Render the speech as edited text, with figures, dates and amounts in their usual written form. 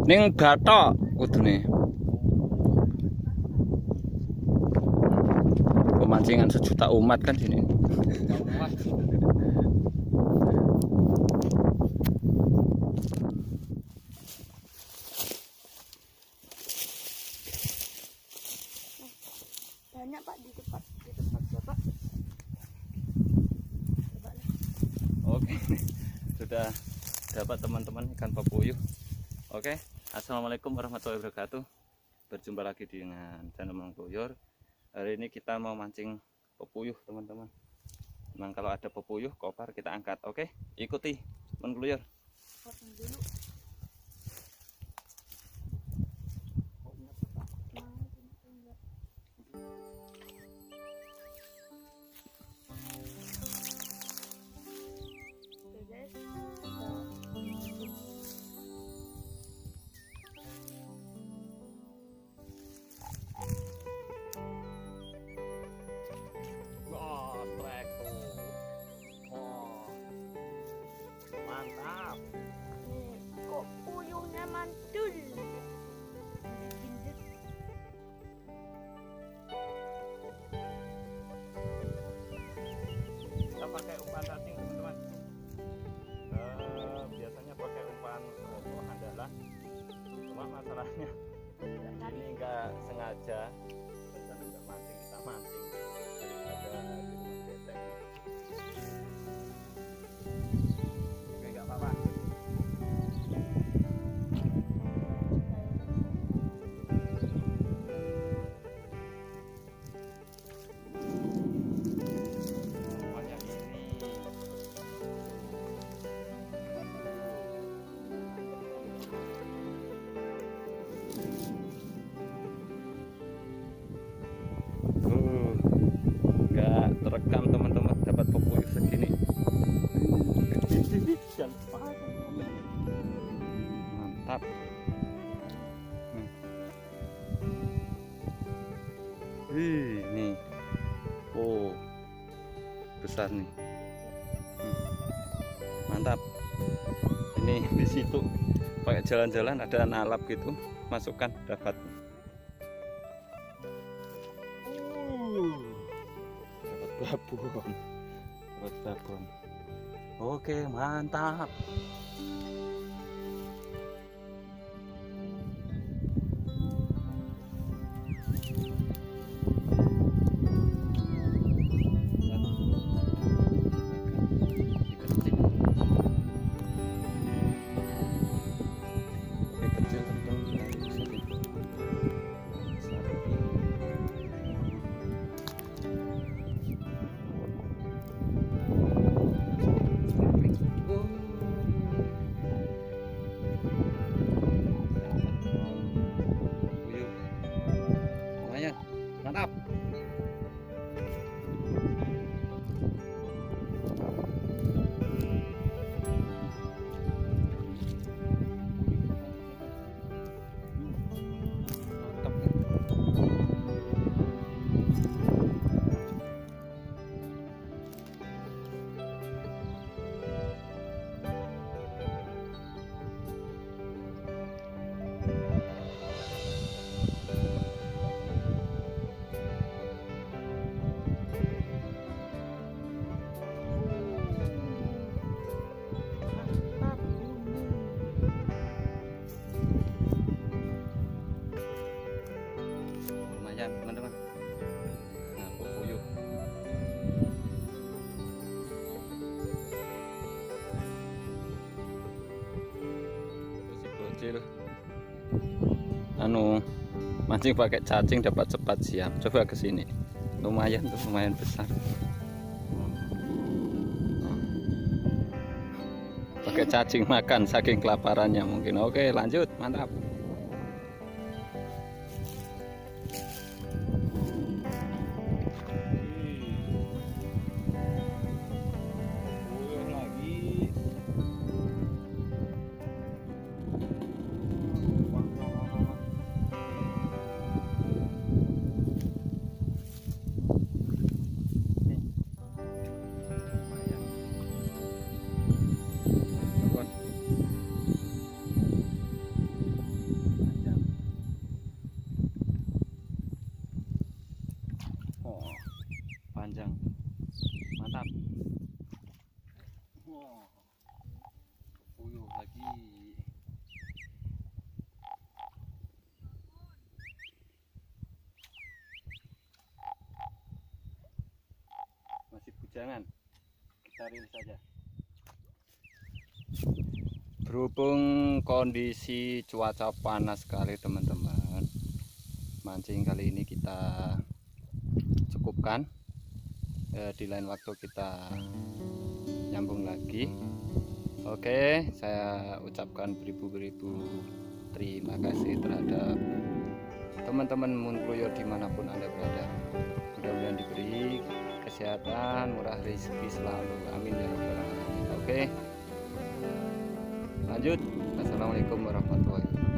Ning bathok kudune. Pemancingan sejuta umat kan sini. Banyak Pak di tempat Bapak. Coba lah. Oke. Sudah dapat teman-teman ikan pepuyuh. Oke. Assalamualaikum warahmatullahi wabarakatuh. Berjumpa lagi dengan channel Mang Kluyur. Hari ini kita mau mancing pepuyuh, teman-teman. Memang kalau ada pepuyuh kopar kita angkat. Oke, ikuti Mang Kluyur. Potong dulu. Oke guys, Wah, trek tuh. Oh, mantap. nih kok puyuhnya mantul. Jinjit. Kita pakai umpan cacing, teman-teman. Biasanya pakai umpan andalan. Cuma masalahnya ini enggak sengaja dan enggak mancing, kita mancing daripada di rumah benteng. Oke, enggak apa-apa. Umpannya ini. Nggak terekam, teman-teman, dapat pepuyuh segini. Mantap. Nih, oh, besar nih. Mantap. Ini di situ pakai jalan-jalan ada nalap gitu, masukkan dapat. Dapat babon. Dapat babon. Oke, mantap. Lumayan, mantap. Mantap ini. Lumayan, teman-teman. Nah, pepuyuh. Si bocil mancing pakai cacing dapat cepat siap. Coba ke sini. Lumayan tuh, lumayan besar. Pakai cacing makan saking kelaparannya mungkin. Oke, lanjut, mantap. puyuh lagi. Masih bujangan, kita rilis saja. Berhubung kondisi cuaca panas sekali teman-teman, mancing kali ini kita cukupkan. Di lain waktu kita nyambung lagi. Oke, saya ucapkan beribu-beribu terima kasih terhadap teman-teman Moonkluyur dimanapun Anda berada. Mudah-mudahan diberi kesehatan, murah rezeki selalu, amin ya rabbal alamin. Oke, lanjut. Assalamualaikum warahmatullahi wabarakatuh.